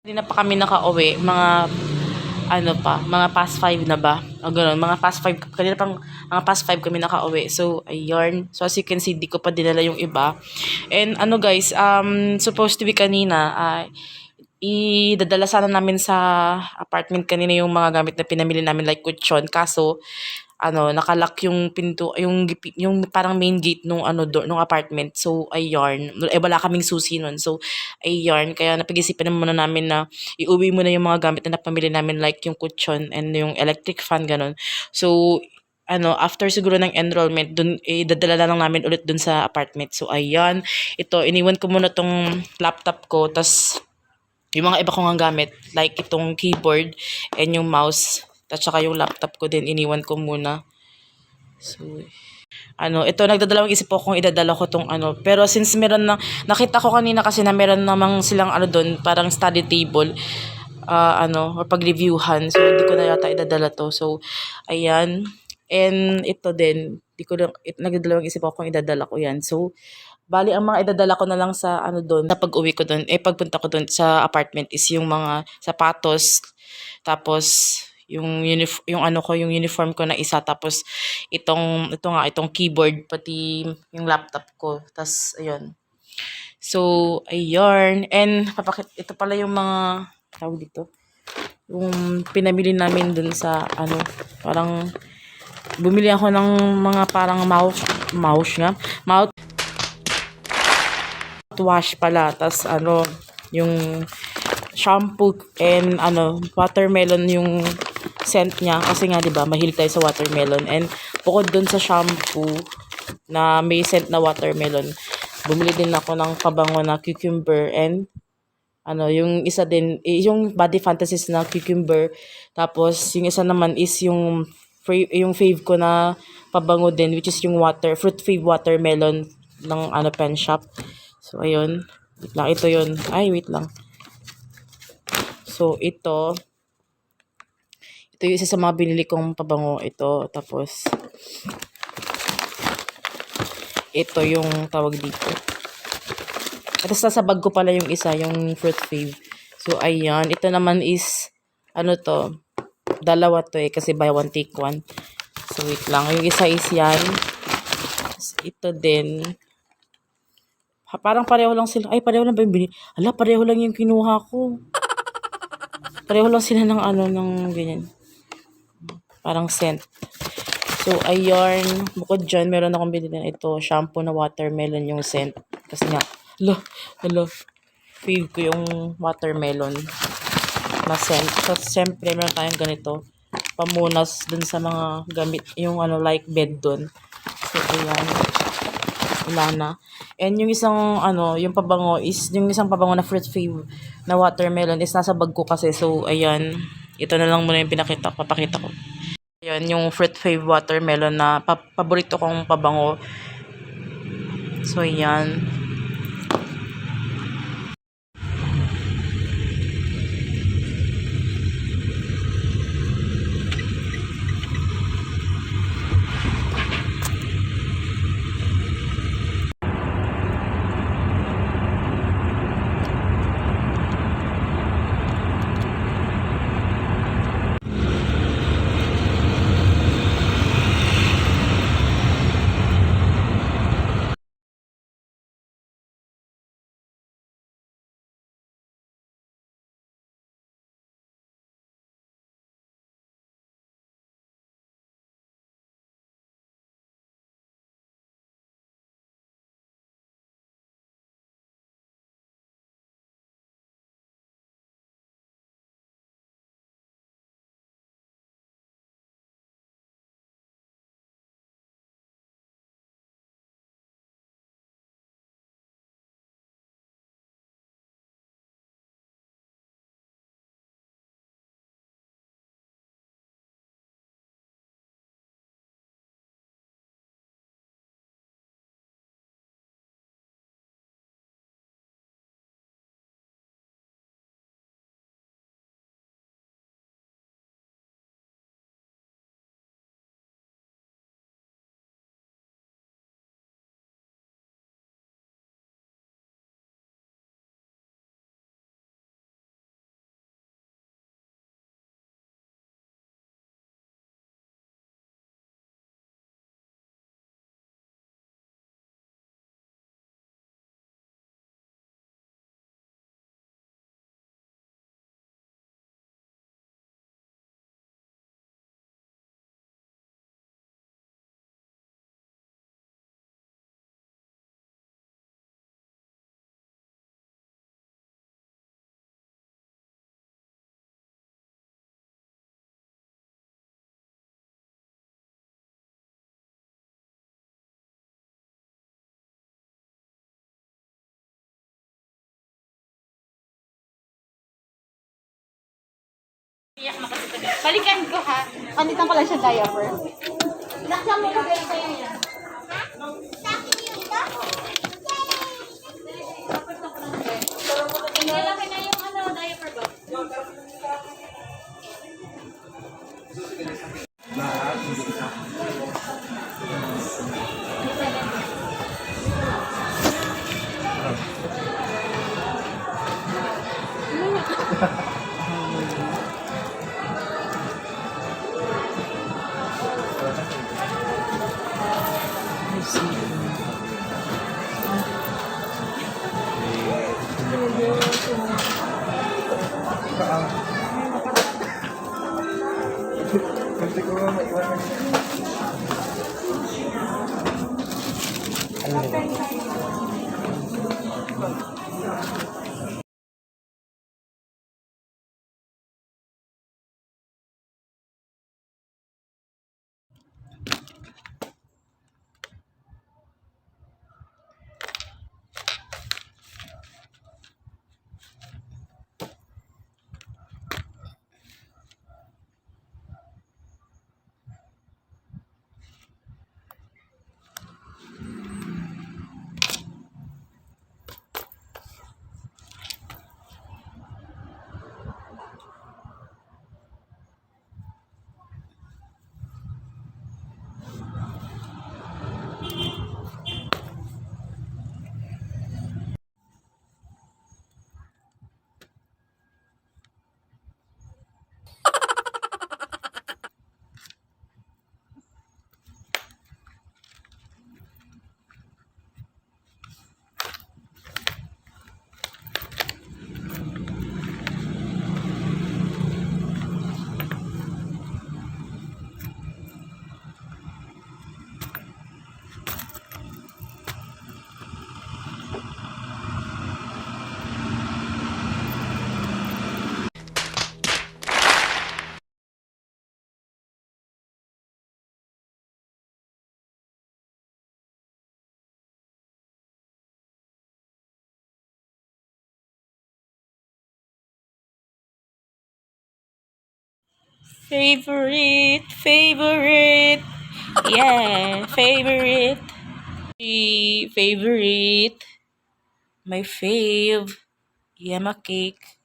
Hindi na pa kami nakauwi, mga past 5 na ba? O gano'n, mga past 5, kanina pang mga past 5 kami nakauwi. So, ayun. So, as you can see, di ko pa dinala yung iba. And guys, supposed to be kanina, idadala sana namin sa apartment kanina yung mga gamit na pinamili namin like kutsyon. Kaso, nakalock yung pinto, yung parang main gate nung door nung apartment. So, ayun. Wala kaming susi nun. So, ayun. Kaya napag-isipan na muna namin na iuwi muna yung mga gamit na napamili namin like yung kutsyon and yung electric fan, ganun. So, after siguro ng enrollment, dun, dadala na lang namin ulit dun sa apartment. So, ayan. Ito, iniwan ko muna tong laptop ko. Tas, yung mga iba kong gamit, like itong keyboard and yung mouse, at saka yung laptop ko din, iniwan ko muna. So, ito, nagdadalawang isip po kung idadala ko tong Pero since meron na, nakita ko kanina kasi na meron namang silang doon, parang study table, or pag-reviewhan. So, hindi ko na yata idadala to. So, ayan. And ito din, nagdadalawang isip ako kung idadala ko yan. So, bali, ang mga idadala ko na lang sa doon, sa pag-uwi ko doon, pagpunta ko doon sa apartment is yung mga sapatos, tapos yung yung uniform ko na isa, tapos itong keyboard, pati yung laptop ko. Tapos ayun. So, ayun. And ito pala yung mga tawag dito. Yung pinamili namin dun sa parang bumili ako ng mga parang mouthwash pala. Tas yung shampoo and watermelon yung scent niya kasi nga 'di ba mahilig tayo sa watermelon. And bukod dun sa shampoo na may scent na watermelon, bumili din ako ng pabango na cucumber and yung isa din yung Body Fantasies na cucumber. Tapos yung isa naman is yung fave ko na pabango din, which is yung fruit fave watermelon ng pen shop. So ayun, wait lang, ito yun. Ay, wait lang. So ito yung isa sa mga binili kong pabango, ito. Tapos ito yung tawag dito. At sa bag ko pala yung isa, yung fruit fave. So ayan, ito naman is dalawa to kasi buy one take one. So wait lang, yung isa is yan. Ito din. Parang pareho lang sila. Ay, pareho lang ba yung binili? Ala, pareho lang yung kinuha ko. Pareho lang sila ng ng ganyan. Parang scent. So, ayun. Bukod dyan, meron akong binili na ito. Shampoo na watermelon yung scent. Kasi nga, feel ko yung watermelon na scent. So, siyempre, meron tayong ganito. Pamunas dun sa mga gamit. Yung like bed dun. So, ayan. Wala na. And yung isang yung pabango is yung isang pabango na fruit fave na watermelon is nasa bag ko kasi. So ayan, ito na lang muna yung papakita ko. Ayan, yung fruit fave watermelon na paborito kong pabango. So ayan. Balikan ko ha. Palitan ko lang siya diaper. Laksan mo ko kayo yan. Lalaki na yung ano, diaper ba? Kasi ko maiwan na Favorite, favorite. Yeah, favorite. Favorite. My fave. Yema cake.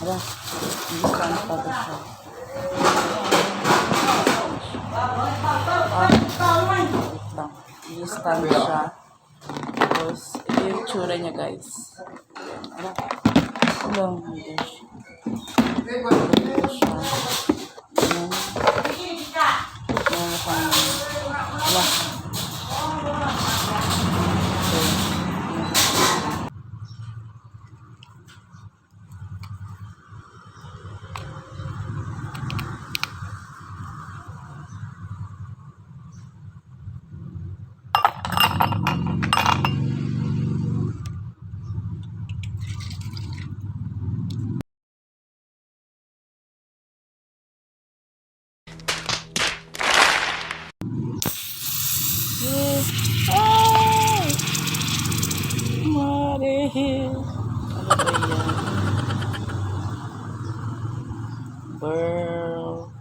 Aba, bukan pa ba siya? Wait lang. stand siya. Tapos, ito yung tsura niya, guys. Ano? Oh my gosh. Ito siya. Ayan. Ayan, parang, wala. Ay! Marihil. Ano ba yan? Girl.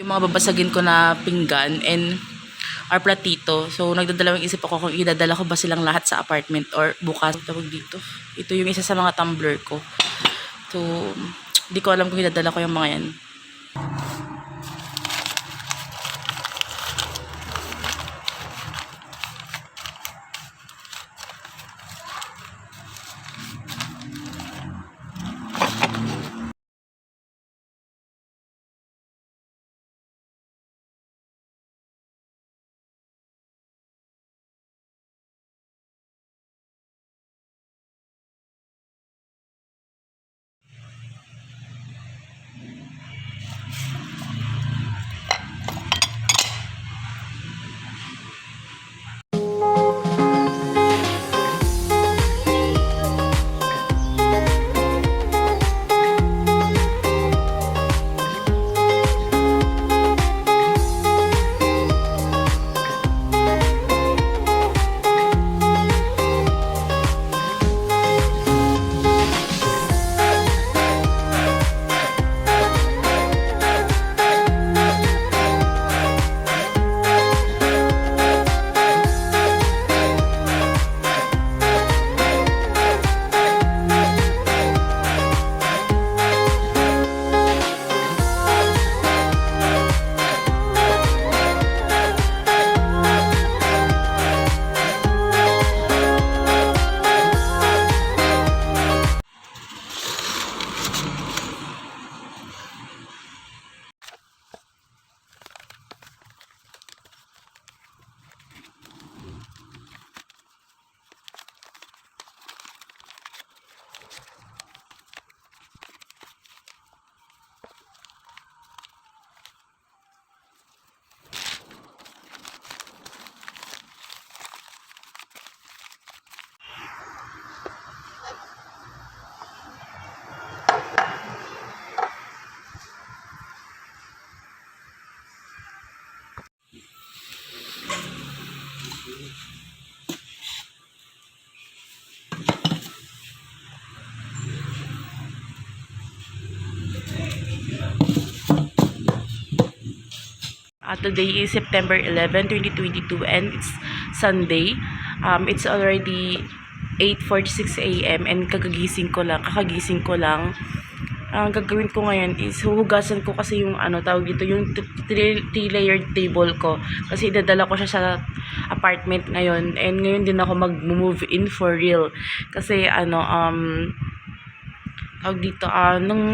Yung mga babasagin ko na pinggan and or platito. So, nagdadalawang isip ako kung idadala ko ba silang lahat sa apartment or bukas. Tawag dito. Ito yung isa sa mga tumbler ko. So, Hindi ko alam kung idadala ko yung mga yan. Today is September 11, 2022 and it's Sunday. It's already 8:46 a.m. and kakagising ko lang. Ang gagawin ko ngayon is huhugasan ko kasi yung tawag dito, yung three-layered table ko. Kasi idadala ko siya sa apartment ngayon. And ngayon din ako mag-move in for real. Kasi tawag dito, nung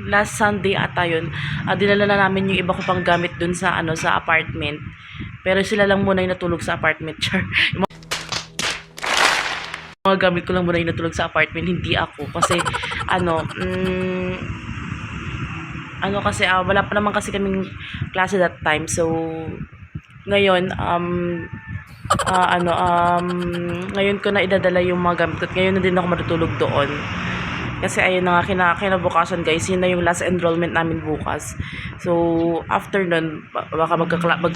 last Sunday ata yun, dinala na namin yung iba ko pang gamit dun sa sa apartment. Pero sila lang muna yung natulog sa apartment. Yung mga gamit ko lang muna yung natulog sa apartment, hindi ako. Kasi kasi wala pa naman kasi kaming klase that time. So ngayon ngayon ko na idadala yung mga gamit ko. Ngayon na din ako matutulog doon. Kasi ayun na nga, kinabukasan guys, yun na yung last enrollment namin bukas. So, after nun, baka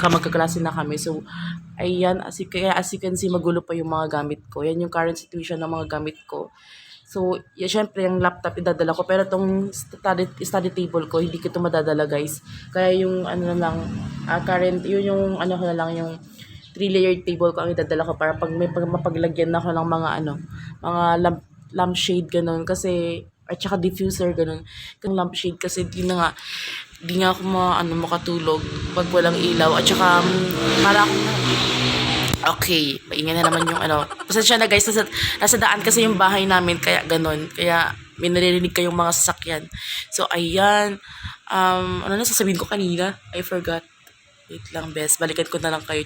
magkaklase na kami. So, ayan, as you can see, magulo pa yung mga gamit ko. Yan yung current situation ng mga gamit ko. So, syempre, yung laptop idadala ko. Pero itong study table ko, hindi ko ito madadala guys. Kaya yung current, yun yung yung 3-layered table ko ang idadala ko para pag may mapaglagyan na ako ng mga lampshade ganun kasi at saka diffuser ganun. Kung lampshade kasi di nga ako makatulog pag walang ilaw at saka para akong okay, maingay na naman yung Pasensya na guys, nasa daan kasi yung bahay namin kaya ganun. Kaya may naririnig kayong mga sasakyan. So ayan, ano na sasabihin ko kanina? I forgot. Wait lang, best. Balikan ko na lang kayo.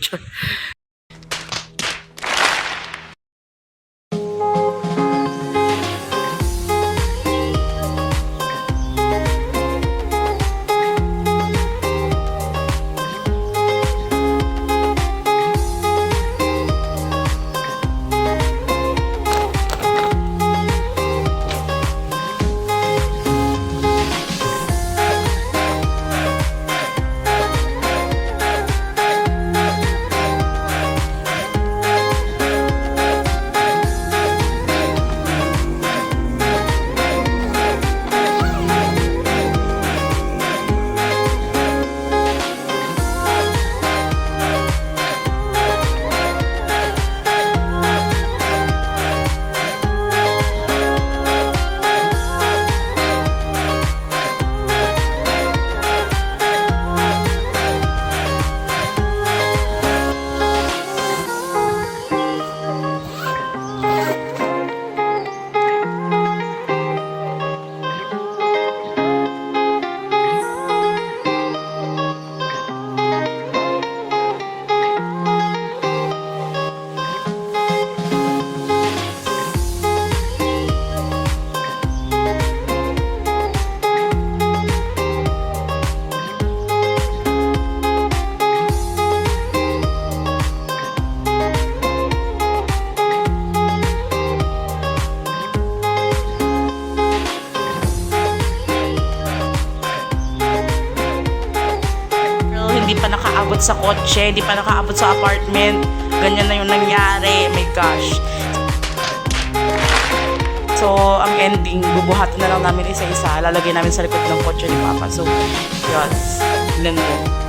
sa kotse, hindi pa nakaabot sa apartment. Ganyan na yung nangyari. My gosh. So, ang ending, bubuhatin na lang namin isa-isa. Lalagay namin sa likod ng kotse ni Papa. So, yun. Tignan mo.